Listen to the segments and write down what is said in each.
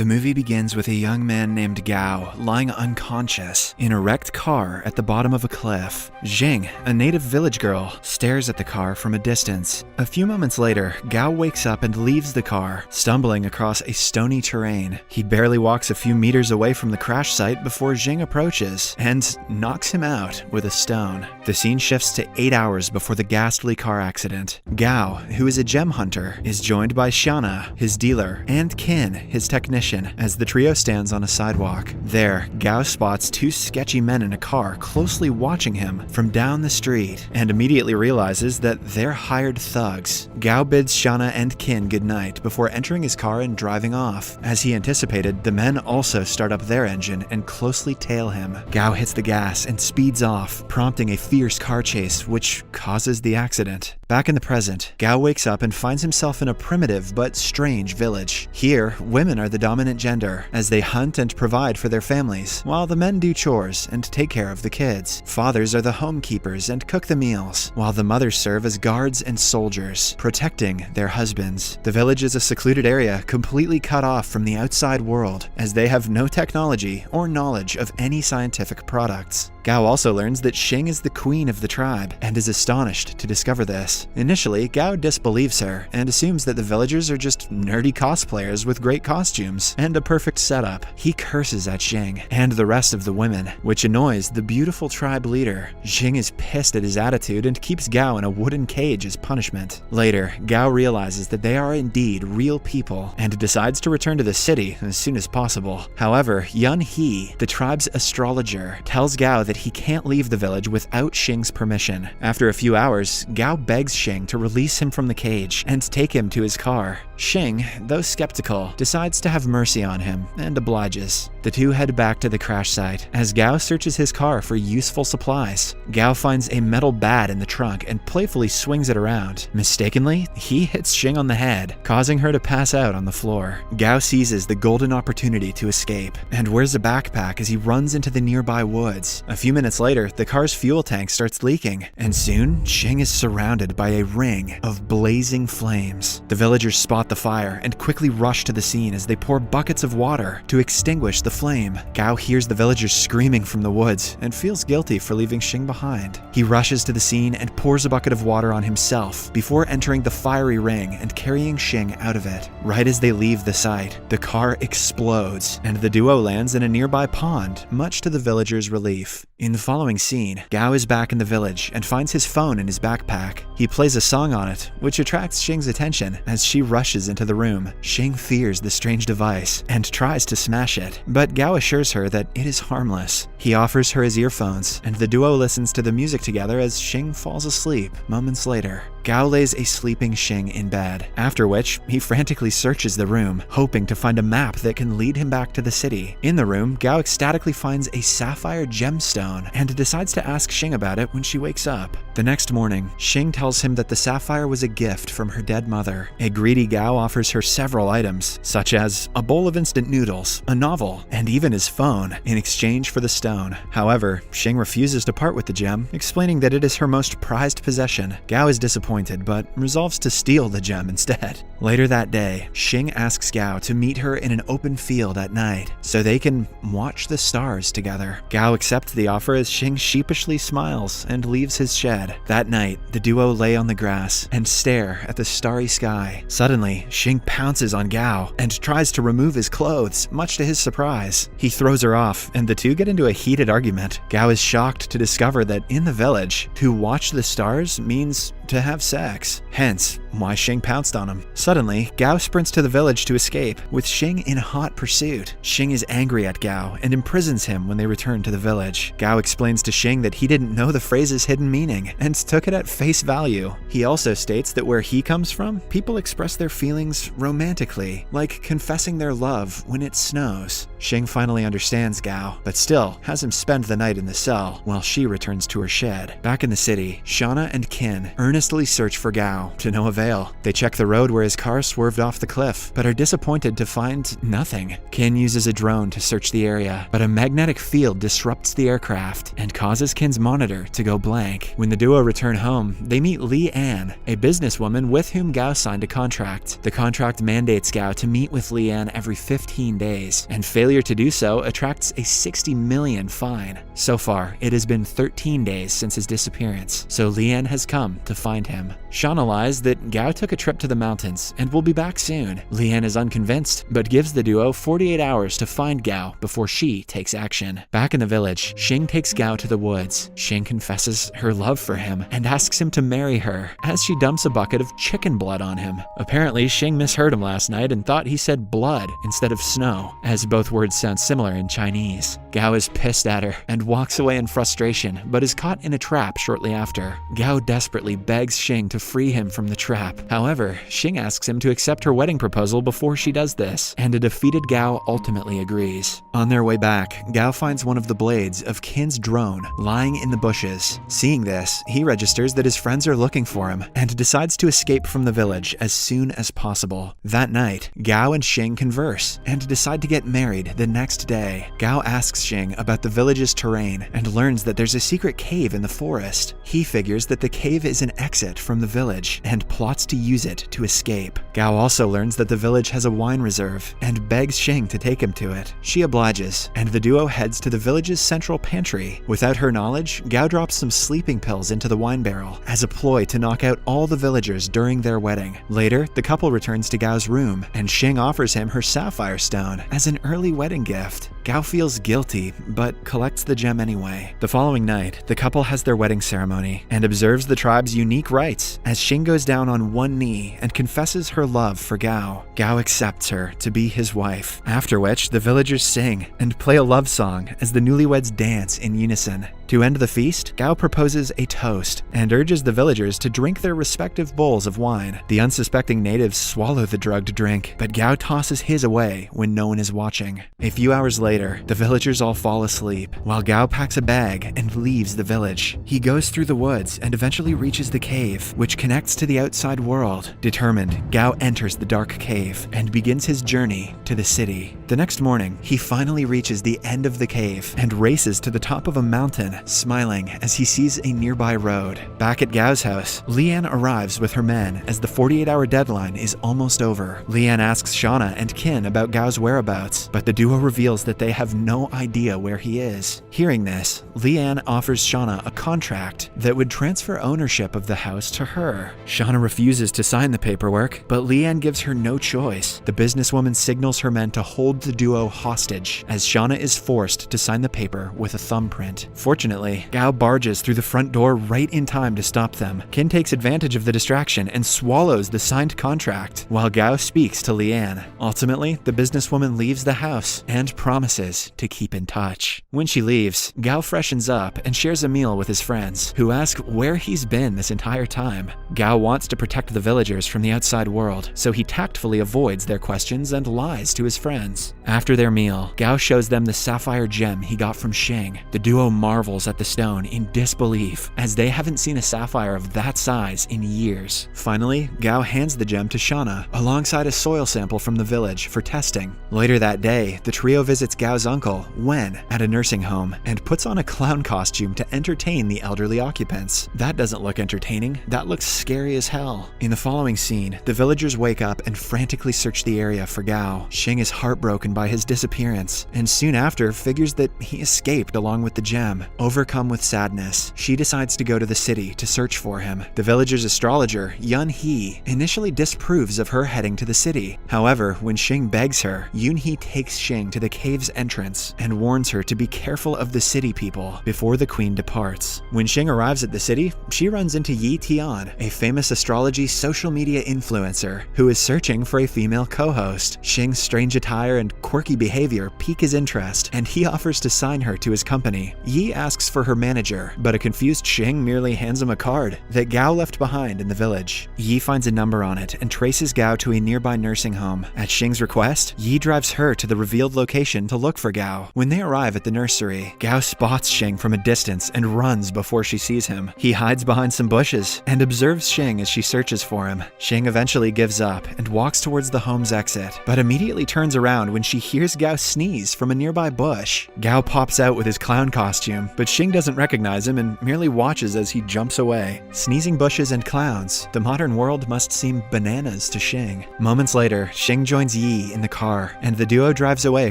The movie begins with a young man named Gao lying unconscious in a wrecked car at the bottom of a cliff. Jing, a native village girl, stares at the car from a distance. A few moments later, Gao wakes up and leaves the car, stumbling across a stony terrain. He barely walks a few meters away from the crash site before Jing approaches and knocks him out with a stone. The scene shifts to 8 hours before the ghastly car accident. Gao, who is a gem hunter, is joined by Xiana, his dealer, and Qin, his technician, as the trio stands on a sidewalk. There, Gao spots two sketchy men in a car closely watching him from down the street and immediately realizes that they're hired thugs. Gao bids Xiana and Qin goodnight before entering his car and driving off. As he anticipated, the men also start up their engine and closely tail him. Gao hits the gas and speeds off, prompting a fierce car chase which causes the accident. Back in the present, Gao wakes up and finds himself in a primitive but strange village. Here, women are the dominant gender, as they hunt and provide for their families, while the men do chores and take care of the kids. Fathers are the homekeepers and cook the meals, while the mothers serve as guards and soldiers, protecting their husbands. The village is a secluded area completely cut off from the outside world, as they have no technology or knowledge of any scientific products. Gao also learns that Xing is the queen of the tribe and is astonished to discover this. Initially, Gao disbelieves her and assumes that the villagers are just nerdy cosplayers with great costumes and a perfect setup. He curses at Xing and the rest of the women, which annoys the beautiful tribe leader. Xing is pissed at his attitude and keeps Gao in a wooden cage as punishment. Later, Gao realizes that they are indeed real people and decides to return to the city as soon as possible. However, Yun He, the tribe's astrologer, tells Gao that he can't leave the village without Xing's permission. After a few hours, Gao begs Xing to release him from the cage and take him to his car. Xing, though skeptical, decides to have mercy on him and obliges. The two head back to the crash site as Gao searches his car for useful supplies. Gao finds a metal bat in the trunk and playfully swings it around. Mistakenly, he hits Xing on the head, causing her to pass out on the floor. Gao seizes the golden opportunity to escape and wears a backpack as he runs into the nearby woods. A few minutes later, the car's fuel tank starts leaking, and soon, Xing is surrounded by a ring of blazing flames. The villagers spot the fire and quickly rush to the scene as they pour buckets of water to extinguish the flame. Gao hears the villagers screaming from the woods and feels guilty for leaving Xing behind. He rushes to the scene and pours a bucket of water on himself before entering the fiery ring and carrying Xing out of it. Right as they leave the site, the car explodes and the duo lands in a nearby pond, much to the villagers' relief. In the following scene, Gao is back in the village and finds his phone in his backpack. He plays a song on it, which attracts Xing's attention as she rushes into the room. Xing fears the strange device and tries to smash it, but Gao assures her that it is harmless. He offers her his earphones, and the duo listens to the music together as Xing falls asleep moments later. Gao lays a sleeping Xing in bed, after which he frantically searches the room, hoping to find a map that can lead him back to the city. In the room, Gao ecstatically finds a sapphire gemstone and decides to ask Xing about it when she wakes up. The next morning, Xing tells him that the sapphire was a gift from her dead mother. A greedy Gao offers her several items, such as a bowl of instant noodles, a novel, and even his phone, in exchange for the stone. However, Xing refuses to part with the gem, explaining that it is her most prized possession. Gao is disappointed, but resolves to steal the gem instead. Later that day, Xing asks Gao to meet her in an open field at night, so they can watch the stars together. Gao accepts the offer as Xing sheepishly smiles and leaves his shed. That night, the duo lay on the grass and stare at the starry sky. Suddenly, Xing pounces on Gao and tries to remove his clothes, much to his surprise. He throws her off, and the two get into a heated argument. Gao is shocked to discover that in the village, to watch the stars means to have sex. Hence, why Xing pounced on him. Suddenly, Gao sprints to the village to escape, with Xing in hot pursuit. Xing is angry at Gao and imprisons him when they return to the village. Gao explains to Xing that he didn't know the phrase's hidden meaning and took it at face value. He also states that where he comes from, people express their feelings romantically, like confessing their love when it snows. Xing finally understands Gao, but still has him spend the night in the cell while she returns to her shed. Back in the city, Xiana and Qin earn earnestly search for Gao, to no avail. They check the road where his car swerved off the cliff, but are disappointed to find nothing. Kin uses a drone to search the area, but a magnetic field disrupts the aircraft and causes Kin's monitor to go blank. When the duo return home, they meet Li An, a businesswoman with whom Gao signed a contract. The contract mandates Gao to meet with Li An every 15 days, and failure to do so attracts a 60 million fine. So far, it has been 13 days since his disappearance, so Li An has come to find him. Shauna lies that Gao took a trip to the mountains and will be back soon. Li An is unconvinced, but gives the duo 48 hours to find Gao before she takes action. Back in the village, Xing takes Gao to the woods. Xing confesses her love for him and asks him to marry her, as she dumps a bucket of chicken blood on him. Apparently, Xing misheard him last night and thought he said blood instead of snow, as both words sound similar in Chinese. Gao is pissed at her and walks away in frustration, but is caught in a trap shortly after. Gao desperately begs Xing to free him from the trap. However, Xing asks him to accept her wedding proposal before she does this, and a defeated Gao ultimately agrees. On their way back, Gao finds one of the blades of Kin's drone lying in the bushes. Seeing this, he registers that his friends are looking for him and decides to escape from the village as soon as possible. That night, Gao and Xing converse and decide to get married the next day. Gao asks Xing about the village's terrain and learns that there's a secret cave in the forest. He figures that the cave is an exit from the village and plots to use it to escape. Gao also learns that the village has a wine reserve and begs Xing to take him to it. She obliges, and the duo heads to the village's central pantry. Without her knowledge, Gao drops some sleeping pills into the wine barrel as a ploy to knock out all the villagers during their wedding. Later, the couple returns to Gao's room, and Xing offers him her sapphire stone as an early wedding gift. Gao feels guilty, but collects the gem anyway. The following night, the couple has their wedding ceremony and observes the tribe's unique rites as Xing goes down on one knee and confesses her love for Gao. Gao accepts her to be his wife, after which the villagers sing and play a love song as the newlyweds dance in unison. To end the feast, Gao proposes a toast and urges the villagers to drink their respective bowls of wine. The unsuspecting natives swallow the drugged drink, but Gao tosses his away when no one is watching. A few hours later, the villagers all fall asleep, while Gao packs a bag and leaves the village. He goes through the woods and eventually reaches the cave, which connects to the outside world. Determined, Gao enters the dark cave and begins his journey to the city. The next morning, he finally reaches the end of the cave and races to the top of a mountain, smiling as he sees a nearby road. Back at Gao's house, Li An arrives with her men as the 48-hour deadline is almost over. Li An asks Shauna and Kin about Gao's whereabouts, but the duo reveals that they have no idea where he is. Hearing this, Li An offers Shauna a contract that would transfer ownership of the house to her. Shauna refuses to sign the paperwork, but Li An gives her no choice. The businesswoman signals her men to hold the duo hostage, as Shauna is forced to sign the paper with a thumbprint. Fortunately, Gao barges through the front door right in time to stop them. Kin takes advantage of the distraction and swallows the signed contract, while Gao speaks to Li An. Ultimately, the businesswoman leaves the house and promises to keep in touch. When she leaves, Gao freshens up and shares a meal with his friends, who ask where he's been this entire time. Gao wants to protect the villagers from the outside world, so he tactfully avoids their questions and lies to his friends. After their meal, Gao shows them the sapphire gem he got from Xing. The duo marvels at the stone in disbelief, as they haven't seen a sapphire of that size in years. Finally, Gao hands the gem to Shauna, alongside a soil sample from the village for testing. Later that day, the trio visits Gao's uncle, Wen, at a nursing home, and puts on a clown costume to entertain the elderly occupants. That doesn't look entertaining, that looks scary as hell. In the following scene, the villagers wake up and frantically search the area for Gao. Xing is heartbroken by his disappearance, and soon after figures that he escaped along with the gem. Overcome with sadness, she decides to go to the city to search for him. The villager's astrologer, Yun He, initially disapproves of her heading to the city. However, when Xing begs her, Yun He takes Xing to the cave's entrance and warns her to be careful of the city people before the queen departs. When Xing arrives at the city, she runs into Yi Tian, a famous astrology social media influencer who is searching for a female co-host. Xing's strange attire and quirky behavior pique his interest, and he offers to sign her to his company. Yi asks for her manager, but a confused Xing merely hands him a card that Gao left behind in the village. Yi finds a number on it and traces Gao to a nearby nursing home. At Xing's request, Yi drives her to the revealed location to look for Gao. When they arrive at the nursery, Gao spots Xing from a distance and runs before she sees him. He hides behind some bushes and observes Xing as she searches for him. Xing eventually gives up and walks towards the home's exit, but immediately turns around when she hears Gao sneeze from a nearby bush. Gao pops out with his clown costume, but Xing doesn't recognize him and merely watches as he jumps away. Sneezing bushes and clowns, the modern world must seem bananas to Xing. Moments later, Xing joins Yi in the car, and the duo drives away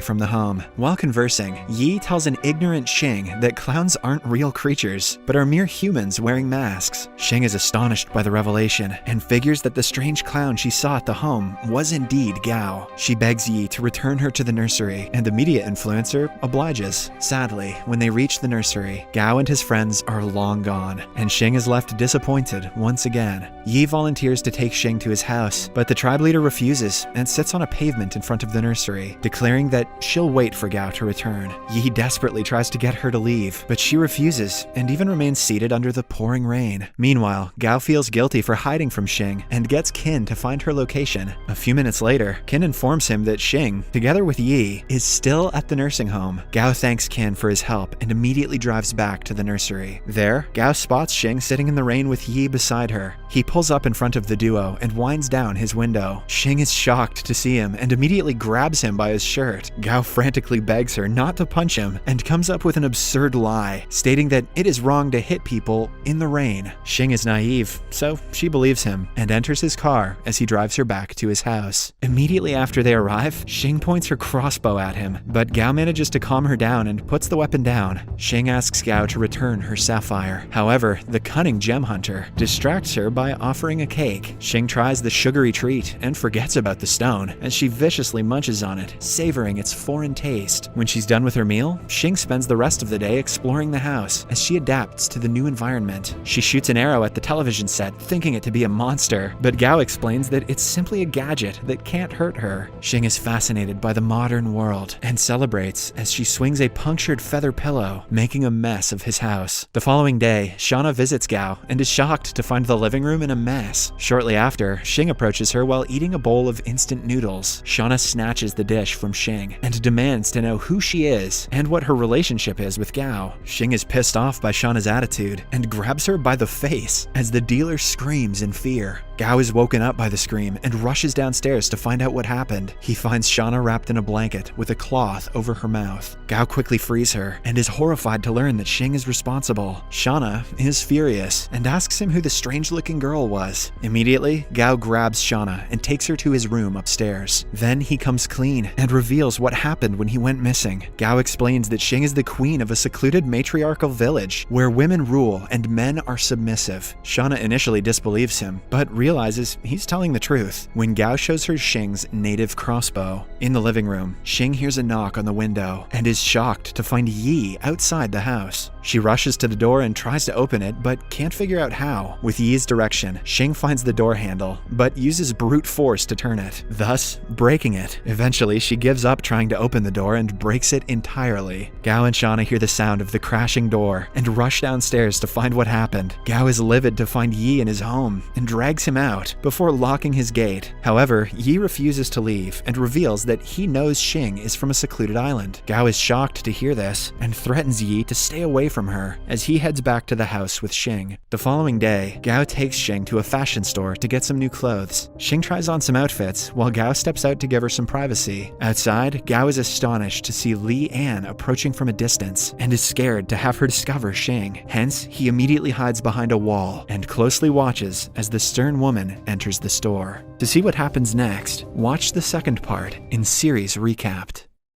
from the home. While conversing, Yi tells an ignorant Xing that clowns aren't real creatures, but are mere humans wearing masks. Xing is astonished by the revelation and figures that the strange clown she saw at the home was indeed Gao. She begs Yi to return her to the nursery, and the media influencer obliges. Sadly, when they reach the nursery, Gao and his friends are long gone, and Xing is left disappointed once again. Yi volunteers to take Xing to his house, but the tribe leader refuses and sits on a pavement in front of the nursery, declaring that she'll wait for Gao to return. Yi desperately tries to get her to leave, but she refuses and even remains seated under the pouring rain. Meanwhile, Gao feels guilty for hiding from Xing and gets Qin to find her location. A few minutes later, Qin informs him that Xing, together with Yi, is still at the nursing home. Gao thanks Qin for his help and immediately drives back to the nursery. There, Gao spots Xing sitting in the rain with Yi beside her. He pulls up in front of the duo and winds down his window. Xing is shocked to see him and immediately grabs him by his shirt. Gao frantically begs her not to punch him and comes up with an absurd lie, stating that it is wrong to hit people in the rain. Xing is naive, so she believes him and enters his car as he drives her back to his house. Immediately after they arrive, Xing points her crossbow at him, but Gao manages to calm her down and puts the weapon down. Xing asks Gao to return her sapphire. However, the cunning gem hunter distracts her by offering a cake. Xing tries the sugary treat and forgets about the stone as she viciously munches on it, savoring its foreign taste. When she's done with her meal, Xing spends the rest of the day exploring the house as she adapts to the new environment. She shoots an arrow at the television set, thinking it to be a monster, but Gao explains that it's simply a gadget that can't hurt her. Xing is fascinated by the modern world and celebrates as she swings a punctured feather pillow, making a mess of his house. The following day, Shauna visits Gao and is shocked to find the living room in a mess. Shortly after, Xing approaches her while eating a bowl of instant noodles. Shauna snatches the dish from Xing and demands to know who she is and what her relationship is with Gao. Xing is pissed off by Shauna's attitude and grabs her by the face as the dealer screams in fear. Gao is woken up by the scream and rushes downstairs to find out what happened. He finds Shauna wrapped in a blanket with a cloth over her mouth. Gao quickly frees her and is horrified to learn that Xing is responsible. Shauna is furious and asks him who the strange-looking girl was. Immediately, Gao grabs Shauna and takes her to his room upstairs. Then he comes clean and reveals what happened when he went missing. Gao explains that Xing is the queen of a secluded matriarchal village where women rule and men are submissive. Shauna initially disbelieves him, but realizes he's telling the truth when Gao shows her Xing's native crossbow. In the living room, Xing hears a knock on the window and is shocked to find Yi outside the house. She rushes to the door and tries to open it, but can't figure out how. With Yi's direction, Xing finds the door handle, but uses brute force to turn it, thus breaking it. Eventually, she gives up trying to open the door and breaks it entirely. Gao and Shauna hear the sound of the crashing door and rush downstairs to find what happened. Gao is livid to find Yi in his home and drags him out before locking his gate. However, Yi refuses to leave and reveals that he knows Xing is from a secluded island. Gao is shocked to hear this and threatens Yi to stay away from her as he heads back to the house with Xing. The following day, Gao takes Xing to a fashion store to get some new clothes. Xing tries on some outfits while Gao steps out to give her some privacy. Outside, Gao is astonished to see Li An approaching from a distance and is scared to have her discover Xing. Hence, he immediately hides behind a wall and closely watches as the stern woman enters the store. To see what happens next, watch the second part in Series Recapped.